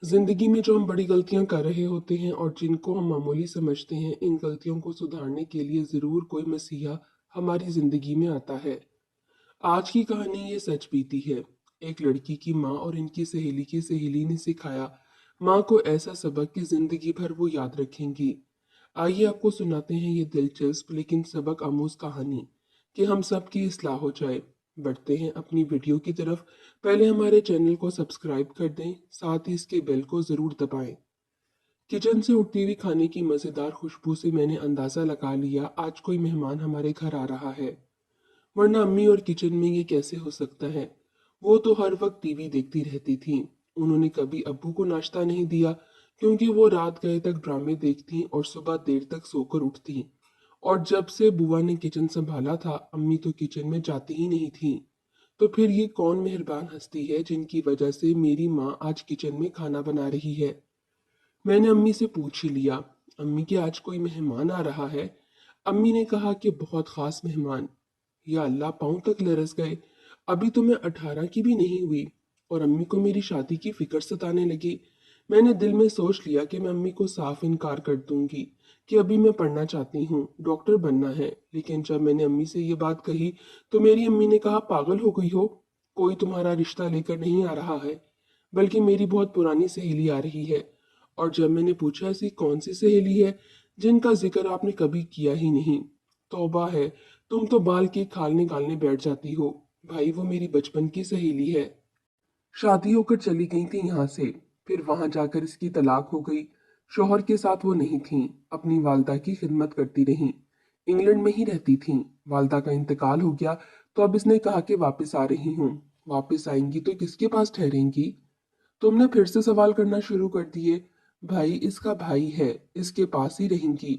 जिंदगी में जो हम बड़ी गलतियां कर रहे होते हैं और जिनको हम मामूली समझते हैं, इन गलतियों को सुधारने के लिए जरूर कोई मसीहा हमारी जिंदगी में आता है। आज की कहानी ये सच बीती है। एक लड़की की माँ और इनकी सहेली की सहेली ने सिखाया माँ को ऐसा सबक कि जिंदगी भर वो याद रखेंगी। आइए आपको सुनाते हैं ये दिलचस्प लेकिन सबक आमूज कहानी कि हम सब की इस्लाह हो जाए। बढ़ते हैं अपनी वीडियो की तरफ। पहले हमारे चैनल को सब्सक्राइब कर दें, साथ ही इसके बेल को जरूर दबाएं। किचन से उठती हुई खाने की मजेदार खुशबू से मैंने अंदाजा लगा लिया आज कोई मेहमान हमारे घर आ रहा है। वरना अम्मी और किचन में ये कैसे हो सकता है। वो तो हर वक्त टीवी देखती रहती थी। उन्होंने कभी अब्बू को नाश्ता नहीं दिया क्योंकि वो रात गए तक ड्रामे देखती और सुबह देर तक सोकर उठती। और जब से बुआ ने किचन संभाला था, अम्मी तो किचन में जाती ही नहीं थी। तो फिर ये कौन मेहरबान हस्ती है जिनकी वजह से मेरी माँ आज किचन में खाना बना रही है। मैंने अम्मी से पूछ ही लिया, अम्मी कि आज कोई मेहमान आ रहा है। अम्मी ने कहा कि बहुत खास मेहमान। या अल्लाह, पाँव तक लरस गए। अभी तो मैं 18 की भी नहीं हुई और अम्मी को मेरी शादी की फिक्र सताने लगी। मैंने दिल में सोच लिया कि मैं अम्मी को साफ इनकार कर दूंगी कि अभी मैं पढ़ना चाहती हूँ, डॉक्टर बनना है। लेकिन जब मैंने अम्मी से ये बात कही तो मेरी अम्मी ने कहा, पागल हो गई हो, कोई तुम्हारा रिश्ता लेकर नहीं आ रहा है, बल्कि मेरी बहुत पुरानी सहेली आ रही है। और जब मैंने पूछा ऐसी कौन सी सहेली है जिनका जिक्र आपने कभी किया ही नहीं। तौबा है, तुम तो बाल की खाल निकालने बैठ जाती हो। भाई, वो मेरी बचपन की सहेली है। शादी होकर चली गई थी यहाँ से, फिर वहां जाकर इसकी तलाक हो गई। शोहर के साथ वो नहीं थी, अपनी वालदा की खिदमत करती रही। इंग्लैंड में ही रहती थी। वालदा का इंतकाल हो गया तो अब इसने कहा कि वापस आ रही हूँ। वापस आएंगी तो किसके पास ठहरेंगी। तुमने फिर से सवाल करना शुरू कर दिए। भाई, इसका भाई है, इसके पास ही रहेंगी।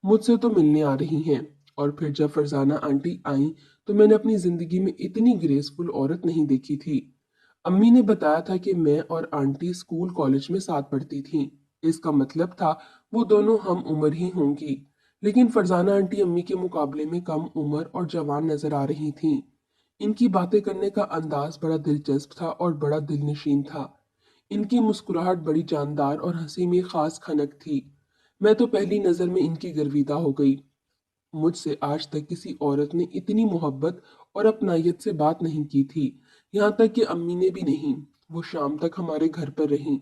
मुझसे तो मिलने आ रही हैं। और फिर जब फरजाना आंटी आई तो मैंने अपनी जिंदगी में इतनी ग्रेसफुल औरत नहीं देखी थी। अम्मी ने बताया था कि मैं और आंटी स्कूल कॉलेज में साथ पढ़ती थी। इसका मतलब था वो दोनों हम उम्र ही होंगी। लेकिन फरजाना आंटी अम्मी के मुकाबले में कम उम्र और जवान नजर आ रही थीं। इनकी बातें करने का अंदाज बड़ा दिलचस्प था और बड़ा दिलनशीन था। इनकी मुस्कुराहट बड़ी जानदार और हंसी में खास खनक थी। मैं तो पहली नजर में इनकी गर्विदा हो गई। मुझसे आज तक किसी औरत ने इतनी मोहब्बत और अपनायत से बात नहीं की थी। यहाँ तक कि अम्मी ने भी नहीं। वो शाम तक हमारे घर पर रहीं।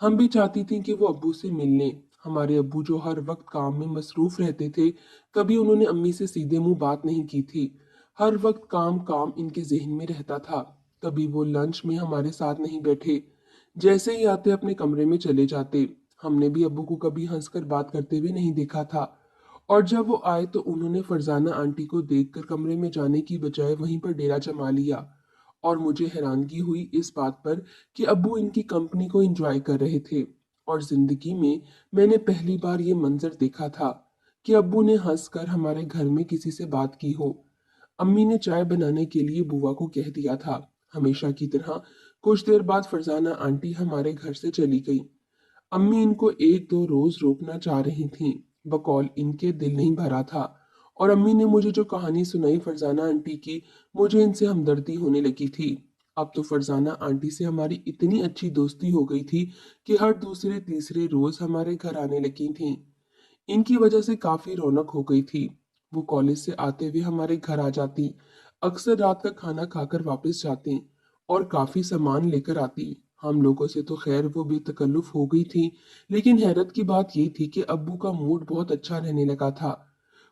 हम भी चाहती थी कि वो अब्बू से मिल लें। हमारे अब्बू जो हर वक्त काम में मसरूफ रहते थे, कभी उन्होंने अम्मी से सीधे मुंह बात नहीं की थी। हर वक्त काम काम इनके जहन में रहता था। कभी वो लंच में हमारे साथ नहीं बैठे। जैसे ही आते अपने कमरे में चले जाते। हमने भी अब्बू को कभी हंसकर बात करते हुए नहीं देखा था। और जब वो आए तो उन्होंने फरजाना आंटी को देखकर कमरे में जाने की बजाय वहीं पर डेरा जमा लिया। और मुझे हैरानगी हुई इस बात पर कि अब्बू इनकी कंपनी को एंजॉय कर रहे थे। और जिंदगी में मैंने पहली बार ये मंजर देखा था कि अब्बू ने हंसकर हमारे घर में किसी से बात की हो। अम्मी ने चाय बनाने के लिए बुआ को कह दिया था। हमेशा की तरह कुछ देर बाद फरजाना आंटी हमारे घर से चली गई। अम्मी इनको एक दो रोज रोकना चाह रही थीं, बकौल इनके दिल नहीं भरा था। और अम्मी ने मुझे जो कहानी सुनाई फरजाना आंटी की, मुझे इनसे हमदर्दी होने लगी थी। अब तो फरजाना आंटी से हमारी इतनी अच्छी दोस्ती हो गई थी कि हर दूसरे तीसरे रोज हमारे घर आने लगी थीं। इनकी वजह से काफी रौनक हो गई थी। वो कॉलेज से आते हुए हमारे घर आ जाती, अक्सर रात का खाना खाकर वापस जाती और काफी सामान लेकर आती। हम लोगों से तो खैर वो बेतकल्लुफ हो गई थी, लेकिन हैरत की बात ये थी कि अब्बू का मूड बहुत अच्छा रहने लगा था।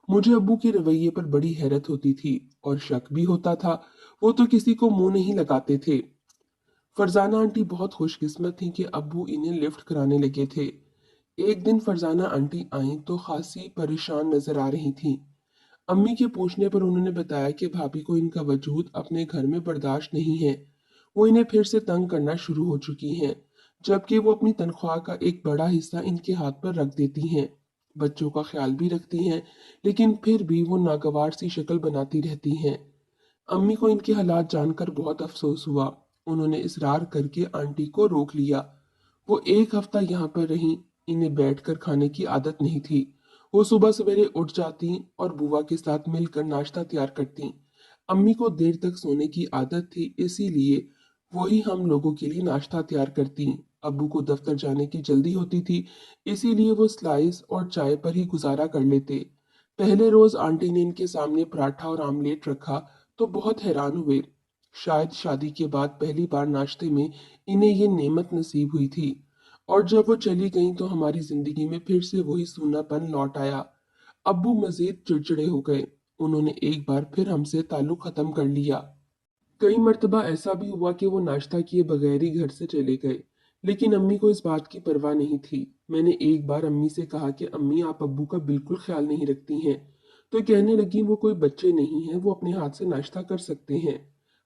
मुझे अब्बू के रवैये पर बड़ी हैरत होती थी और शक भी होता था। वो तो किसी को मुंह नहीं लगाते थे। फरजाना आंटी बहुत खुशकिस्मत थी कि अब्बू इन्हें लिफ्ट कराने लगे थे। एक दिन फरजाना आंटी आई तो खासी परेशान नजर आ रही थी। अम्मी के पूछने पर उन्होंने बताया कि भाभी को इनका वजूद अपने घर में बर्दाश्त नहीं है। वो इन्हें फिर से तंग करना शुरू हो चुकी हैं, जबकि वो अपनी तनख्वाह का एक बड़ा हिस्सा इनके हाथ पर रख देती हैं। बच्चों का ख्याल भी रखती हैं, लेकिन फिर भी वो नागवार सी शक्ल बनाती रहती हैं। अम्मी को इनके हालात जानकर बहुत अफसोस हुआ। उन्होंने इसरार करके आंटी को रोक लिया। वो एक हफ्ता यहाँ पर रहीं। इन्हें बैठकर खाने की आदत नहीं थी। वो सुबह सवेरे उठ जाती और बुआ के साथ मिलकर नाश्ता तैयार करती। अम्मी को देर तक सोने की आदत थी, इसीलिए वही हम लोगों के लिए नाश्ता तैयार करती। अब्बू को दफ्तर जाने की जल्दी होती थी, इसीलिए वो स्लाइस और चाय पर ही गुजारा कर लेते। पहले रोज आंटी ने इनके सामने पराठा और आमलेट रखा तो बहुत हैरान हुए। शायद शादी के बाद पहली बार नाश्ते में इन्हें ये नेमत नसीब हुई थी। और जब वो चली गईं तो हमारी जिंदगी में फिर से वही सूनापन लौट आया। अब्बू मजीद चिड़चिड़े हो गए। उन्होंने एक बार फिर हमसे ताल्लुक खत्म कर लिया। कई मर्तबा ऐसा भी हुआ कि वो नाश्ता किए बगैर ही घर से चले गए, लेकिन अम्मी को इस बात की परवाह नहीं थी। मैंने एक बार अम्मी से कहा कि अम्मी आप अब्बू का बिल्कुल ख्याल नहीं रखती हैं, तो कहने लगी वो कोई बच्चे नहीं हैं, वो अपने हाथ से नाश्ता कर सकते हैं।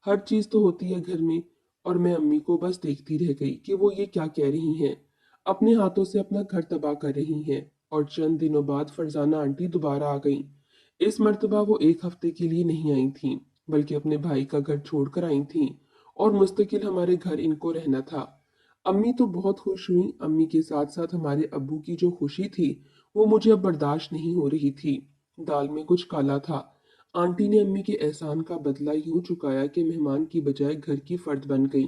हर चीज तो होती है घर में। और मैं अम्मी को बस देखती रह गई कि वो ये क्या कह रही हैं। अपने हाथों से अपना घर तबाह कर रही हैं। और चंद दिनों बाद फरजाना आंटी दोबारा आ गई। इस मर्तबा वो एक हफ्ते के लिए नहीं आई थी, बल्कि अपने भाई का घर छोड़कर आई थीं। और मुस्तकिल हमारे घर इनको रहना था। अम्मी तो बहुत खुश हुई। अम्मी के साथ साथ हमारे अब्बू की जो खुशी थी वो मुझे अब बर्दाश्त नहीं हो रही थी। दाल में कुछ काला था। आंटी ने अम्मी के एहसान का बदला यूं चुकाया कि मेहमान की बजाय घर की फर्द बन गई।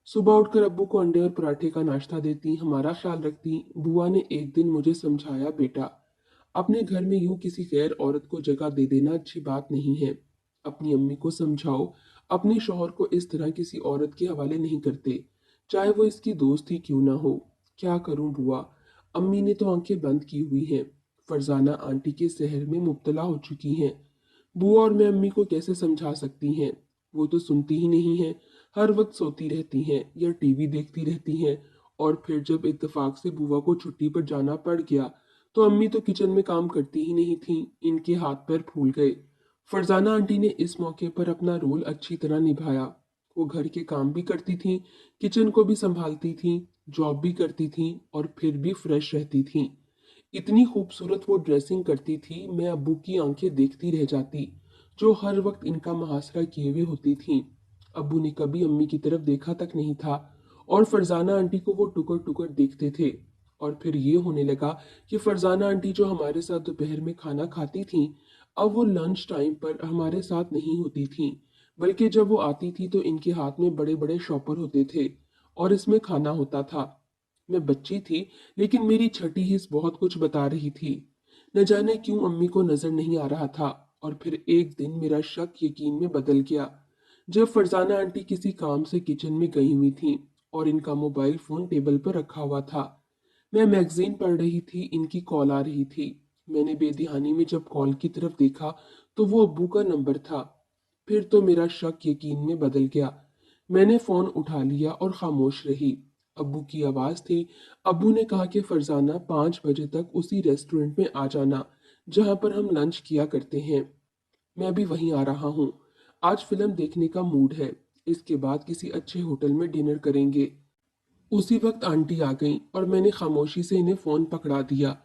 सुबह उठकर अब्बू को अंडे और पराठे का नाश्ता देती, हमारा ख्याल रखती। बुआ ने एक दिन मुझे समझाया, बेटा अपने घर में यूं किसी गैर औरत को जगह दे देना अच्छी बात नहीं है। अपनी अम्मी को समझाओ, अपने शौहर को इस तरह किसी औरत के हवाले नहीं करते, चाहे वो इसकी दोस्त ही क्यों ना हो। क्या करूं बुआ, अम्मी ने तो आंखें बंद की हुई हैं। फरजाना आंटी के सहर में मुब्तला हो चुकी हैं। बुआ और मैं अम्मी को कैसे समझा सकती हैं। वो तो सुनती ही नहीं है, हर वक्त सोती रहती हैं या टीवी देखती रहती हैं। और फिर जब इत्तेफाक से बुआ को छुट्टी पर जाना पड़ गया तो अम्मी तो किचन में काम करती ही नहीं थी। इनके हाथ पैर फूल गए। फरजाना आंटी ने इस मौके पर अपना रोल अच्छी तरह निभाया। वो घर के काम भी करती थीं, किचन को भी संभालती थीं, जॉब भी करती थीं और फिर भी फ्रेश रहती थीं। इतनी खूबसूरत वो ड्रेसिंग करती थी, मैं अब्बू की आंखें देखती रह जाती, जो हर वक्त इनका मुहासरा किए हुए होती थीं। अब्बू ने कभी अम्मी की तरफ देखा तक नहीं था और फरजाना आंटी को वो टुकर टुकर देखते थे। और फिर ये होने लगा कि फरजाना आंटी जो हमारे साथ दोपहर में खाना खाती थीं, अब वो लंच टाइम पर हमारे साथ नहीं होती थीं, बल्कि जब वो आती थी तो इनके हाथ में बड़े बड़े शॉपर होते थे और इसमें खाना होता था। मैं बच्ची थी, लेकिन मेरी छठी हिस्स बहुत कुछ बता रही थी। न जाने क्यों अम्मी को नजर नहीं आ रहा था। और फिर एक दिन मेरा शक यकीन में बदल गया, जब फरजाना आंटी किसी काम से किचन में गई हुई थी और इनका मोबाइल फोन टेबल पर रखा हुआ था। मैं मैगजीन पढ़ रही थी, इनकी कॉल आ रही थी। मैंने बेध्यानी में जब कॉल की तरफ देखा तो वो अब्बू का नंबर था। फिर तो मेरा शक यकीन में बदल गया। मैंने फोन उठा लिया और खामोश रही। अब्बू की आवाज थी। अब्बू ने कहा कि फरजाना 5 बजे तक उसी रेस्टोरेंट में आ जाना जहां पर हम लंच किया करते हैं। मैं भी वहीं आ रहा हूँ। आज फिल्म देखने का मूड है। इसके बाद किसी अच्छे होटल में डिनर करेंगे। उसी वक्त आंटी आ गईं और मैंने खामोशी से इन्हें फोन पकड़ा दिया।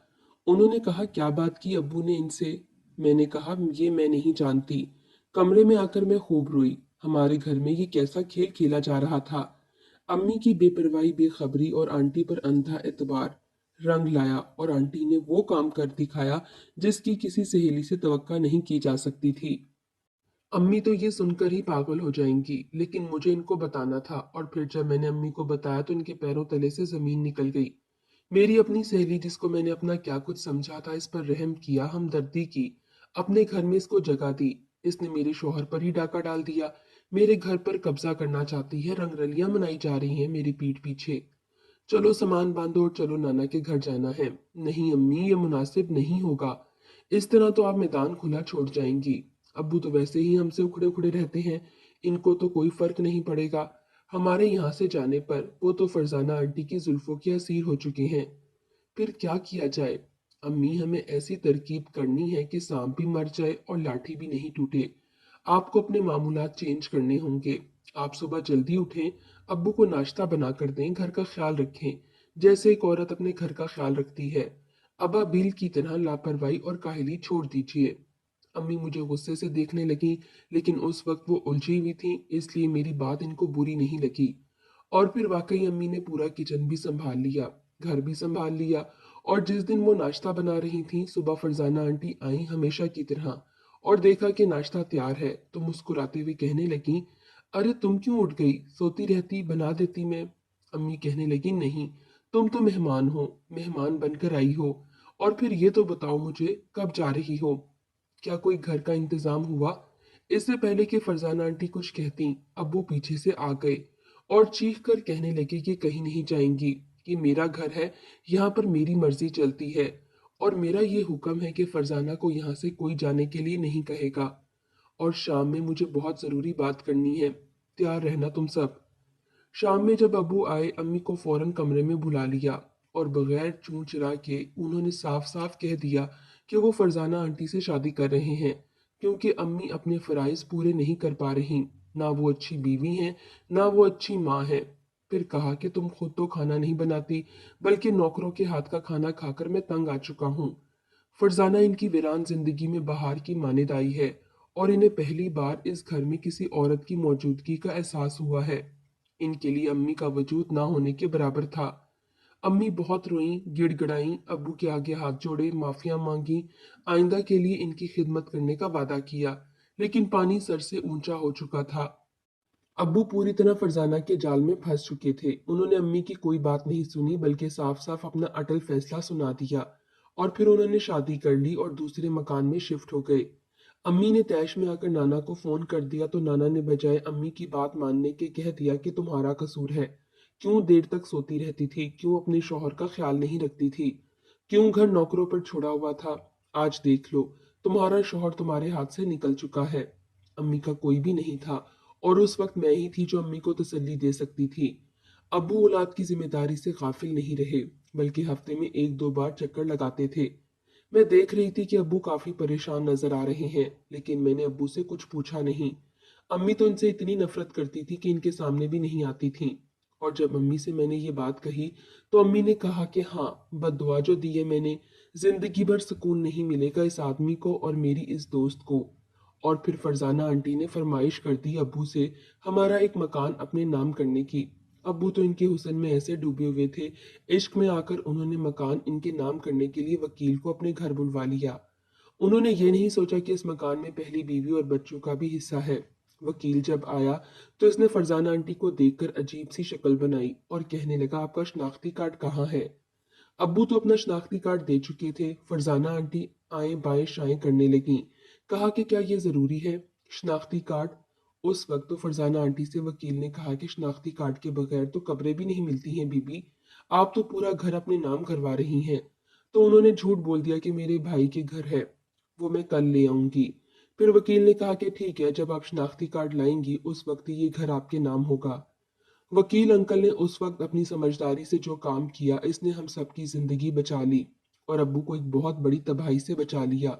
उन्होंने कहा, क्या बात की अब्बू ने इनसे। मैंने कहा, ये मैं नहीं जानती। कमरे में आकर मैं खूब रोई। हमारे घर में ये कैसा खेल खेला जा रहा था। अम्मी की बेपरवाही, बेखबरी और आंटी पर अंधा एतबार रंग लाया और आंटी ने वो काम कर दिखाया जिसकी किसी सहेली से तवक्का नहीं की जा सकती थी। अम्मी तो ये सुनकर ही पागल हो जाएंगी, लेकिन मुझे इनको बताना था। और फिर जब मैंने अम्मी को बताया तो इनके पैरों तले से जमीन निकल गई। मेरी अपनी सहेली जिसको मैंने अपना क्या कुछ समझा था, इस पर रहम किया, हमदर्दी की, अपने घर में इसको जगह दी। इसने मेरे शोहर पर ही डाका डाल दिया। मेरे घर पर कब्जा करना चाहती है, रंगरलियां मनाई जा रही हैं मेरी पीठ पीछे। चलो सामान बांधो और चलो नाना के घर जाना है। नहीं अम्मी, ये मुनासिब नहीं होगा। इस तरह तो आप मैदान खुला छोड़ जाएंगी। अब्बू तो वैसे ही हमसे उखड़े उखड़े रहते हैं, इनको तो कोई फर्क नहीं पड़ेगा। हमारे यहाँ से जाने पर वो तो फरजाना आंटी की जुल्फों के असीर हो चुके हैं। फिर क्या किया जाए। अम्मी, हमें ऐसी तरकीब करनी है कि सांप भी मर जाए और लाठी भी नहीं टूटे। आपको अपने मामूलात चेंज करने होंगे। आप सुबह जल्दी उठें, अब्बू को नाश्ता बना कर दें, घर का ख्याल रखें, जैसे एक औरत अपने घर का ख्याल रखती है। अबाबील की तरह लापरवाही और काहली छोड़ दीजिए। अम्मी मुझे गुस्से से देखने लगी, लेकिन उस वक्त वो उलझी हुई थी, इसलिए मेरी बात इनको बुरी नहीं लगी। और फिर वाकई अम्मी ने पूरा किचन भी संभाल लिया, घर भी संभाल लिया। और जिस दिन वो नाश्ता बना रही थी, सुबह फरजाना आंटी आई हमेशा की तरह और देखा कि नाश्ता तैयार है तो मुस्कुराते हुए कहने लगी, अरे तुम क्यों उठ गई, सोती रहती, बना देती मैं। अम्मी कहने लगी, नहीं, तुम तो मेहमान हो, मेहमान बनकर आई हो। और फिर ये तो बताओ मुझे, कब जा रही हो? क्या कोई घर का इंतजाम हुआ? इससे पहले कि फरजाना आंटी कुछ कहती, अब्बू पीछे से आ गए और चीख कर कहने लगे कि कहीं नहीं जाएंगी, कि मेरा घर है, यहाँ पर मेरी मर्जी चलती है और मेरा ये हुक्म है कि फरजाना को यहाँ से कोई जाने के लिए नहीं कहेगा। और शाम में मुझे बहुत जरूरी बात करनी है, तैयार रहना तुम सब। शाम में जब अब्बू आए, अम्मी को फौरन कमरे में बुला लिया और बगैर चूं चुरा के उन्होंने साफ साफ कह दिया कि वो फरजाना आंटी से शादी कर रहे हैं, क्योंकि अम्मी अपने फराइज पूरे नहीं कर पा रही। ना वो अच्छी बीवी हैं, ना वो अच्छी माँ है। फिर कहा कि तुम खुद तो खाना नहीं बनाती, बल्कि नौकरों के हाथ का खाना खाकर मैं तंग आ चुका हूँ। फरजाना इनकी वीरान जिंदगी में बाहर की मानद आई है और इन्हें पहली बार इस घर में किसी औरत की मौजूदगी का एहसास हुआ है। इनके लिए अम्मी का वजूद ना होने के बराबर था। अम्मी बहुत रोईं, गिड़गिड़ाईं, अब्बू के आगे हाथ जोड़े, माफिया मांगी, आइंदा के लिए इनकी खिदमत करने का वादा किया, लेकिन पानी सर से ऊंचा हो चुका था। अब्बू पूरी तरह फरजाना के जाल में फंस चुके थे। उन्होंने अम्मी की कोई बात नहीं सुनी, बल्कि साफ साफ अपना अटल फैसला सुना दिया और फिर उन्होंने शादी कर ली और दूसरे मकान में शिफ्ट हो गए। अम्मी ने तैश में आकर नाना को फोन कर दिया तो नाना ने बजाय अम्मी की बात मानने के कह दिया कि तुम्हारा कसूर है। क्यों देर तक सोती रहती थी, क्यों अपने शौहर का ख्याल नहीं रखती थी, क्यों घर नौकरों पर छोड़ा हुआ था। आज देख लो, तुम्हारा शौहर तुम्हारे हाथ से निकल चुका है। अम्मी का कोई भी नहीं था और उस वक्त मैं ही थी जो अम्मी को तसल्ली दे सकती थी। अब्बू औलाद की जिम्मेदारी से गाफिल नहीं रहे, बल्कि हफ्ते में एक दो बार चक्कर लगाते थे। मैं देख रही थी कि अब्बू काफी परेशान नजर आ रहे हैं, लेकिन मैंने अब्बू से कुछ पूछा नहीं। अम्मी तो इनसे इतनी नफरत करती थी कि इनके सामने भी नहीं आती थी। और जब अम्मी से मैंने ये बात कही तो अम्मी ने कहा कि हाँ, बद्दुआ जो दी है मैंने, जिंदगी भर सुकून नहीं मिलेगा इस आदमी को और मेरी इस दोस्त को। और फिर फरजाना आंटी ने फरमाइश कर दी अब्बू से हमारा एक मकान अपने नाम करने की। अब्बू तो इनके हुस्न में ऐसे डूबे हुए थे, इश्क में आकर उन्होंने मकान इनके नाम करने के लिए वकील को अपने घर बुलवा लिया। उन्होंने ये नहीं सोचा कि इस मकान में पहली बीवी और बच्चों का भी हिस्सा है। वकील जब आया तो इसने फरजाना आंटी को देखकर अजीब सी शक्ल बनाई और कहने लगा, आपका शनाख्ती कार्ड कहाँ है? अब्बू तो अपना शनाख्ती कार्ड दे चुके थे। फरजाना आंटी आए बाएं शाएं करने लगी। कहा कि क्या ये जरूरी है, शनाख्ती कार्ड? उस वक्त तो फरजाना आंटी से वकील ने कहा कि शनाख्ती कार्ड के बगैर तो कब्रें भी नहीं मिलती हैं बीबी, आप तो पूरा घर अपने नाम करवा रही हैं। तो उन्होंने झूठ बोल दिया कि मेरे भाई के घर है, वो मैं कल ले आऊंगी। फिर वकील ने कहा कि ठीक है, जब आप शनाख्ती कार्ड लाएंगी उस वक्त ही ये घर आपके नाम होगा। वकील अंकल ने उस वक्त अपनी समझदारी से जो काम किया, इसने हम सबकी जिंदगी बचा ली और अब्बू को एक बहुत बड़ी तबाही से बचा लिया।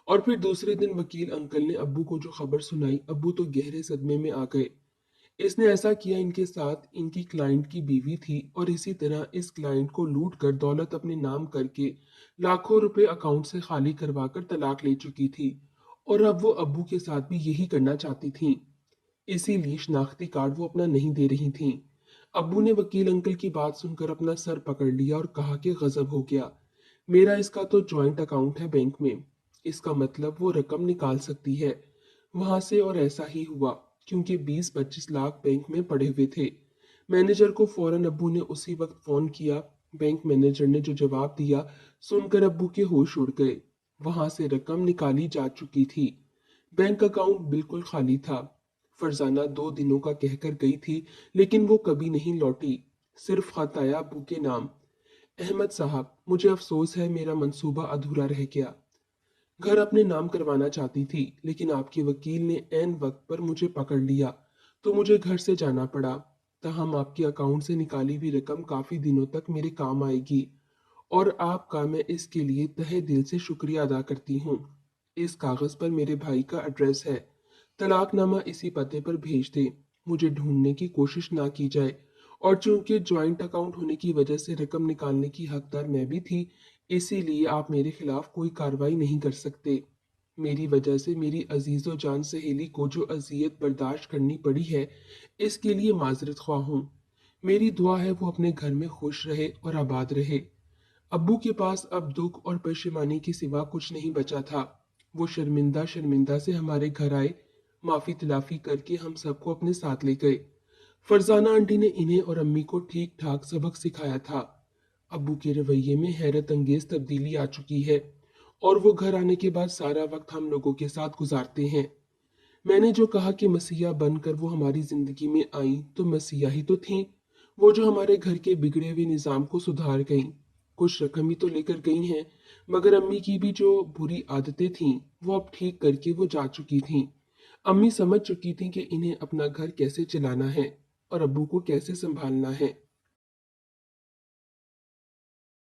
और फिर दूसरे दिन वकील अंकल ने अब्बू को जो खबर सुनाई, अब्बू तो गहरे सदमे में आ गए। इसने ऐसा किया, इनके साथ इनकी क्लाइंट की बीवी थी और इसी तरह इस क्लाइंट को लूट कर दौलत अपने नाम करके लाखों रुपए अकाउंट से खाली करवा कर तलाक ले चुकी थी। और अब वो अब्बू के साथ भी यही करना चाहती थी, इसीलिए शनाख्ती कार्ड वो अपना नहीं दे रही थीं। अब्बू ने वकील अंकल की बात सुनकर अपना सर पकड़ लिया और कहा कि गजब हो गया, मेरा इसका तो जॉइंट अकाउंट है बैंक में, इसका मतलब वो रकम निकाल सकती है वहां से। और ऐसा ही हुआ, क्योंकि 20-25 लाख बैंक में पड़े हुए थे। मैनेजर को फौरन अब्बू ने उसी वक्त फोन किया। बैंक मैनेजर ने जो जवाब दिया सुनकर अब्बू के होश उड़ गए। वहां से रकम निकाली जा चुकी थी, बैंक अकाउंट बिल्कुल खाली था। फरजाना 2 दिनों का कहकर गई थी, लेकिन वो कभी नहीं लौटी। सिर्फ खत आया अब्बू के नाम, अहमद साहब, मुझे अफसोस है मेरा मंसूबा अधूरा रह गया। घर अपने नाम करवाना चाहती थी, लेकिन आपके वकील ने ऐन वक्त पर मुझे पकड़ लिया तो मुझे घर से जाना पड़ा। ताहम आपके अकाउंट से निकाली हुई रकम काफी दिनों तक मेरे काम आएगी और आपका मैं इसके लिए तहे दिल से शुक्रिया अदा करती हूँ। इस कागज पर मेरे भाई का एड्रेस है, तलाकनामा इसी पते पर भेज दे, मुझे ढूंढने की कोशिश ना की जाए। और चूंकि ज्वाइंट अकाउंट होने की वजह से रकम निकालने की हकदार मैं भी थी, इसीलिए आप मेरे खिलाफ कोई कार्रवाई नहीं कर सकते। मेरी वजह से मेरी अजीजो जान सहेली को जो अजियत बर्दाश्त करनी पड़ी है, इसके लिए माजरत ख्वाह हूँ। मेरी दुआ है वो अपने घर में खुश रहे और आबाद रहे। अब्बू के पास अब दुख और परेशानी के सिवा कुछ नहीं बचा था। वो शर्मिंदा शर्मिंदा से हमारे घर आए, माफी तलाफी करके हम सबको अपने साथ ले गए। फरजाना आंटी ने इन्हें और अम्मी को ठीक ठाक सबक सिखाया था। अब्बू के रवैये में हैरत अंगेज तब्दीली आ चुकी है और वो घर आने के बाद सारा वक्त हम लोगों के साथ गुजारते हैं। मैंने जो कहा कि मसीहा बनकर वो हमारी जिंदगी में आई तो मसीहा ही तो थी, वो जो हमारे घर के बिगड़े हुए निजाम को सुधार गईं। कुछ रकम ही तो लेकर गई हैं, मगर अम्मी की भी जो बुरी आदतें थीं वो अब ठीक करके वो जा चुकी थीं। अम्मी समझ चुकी थीं कि इन्हें अपना घर कैसे चलाना है और अब्बू को कैसे संभालना है।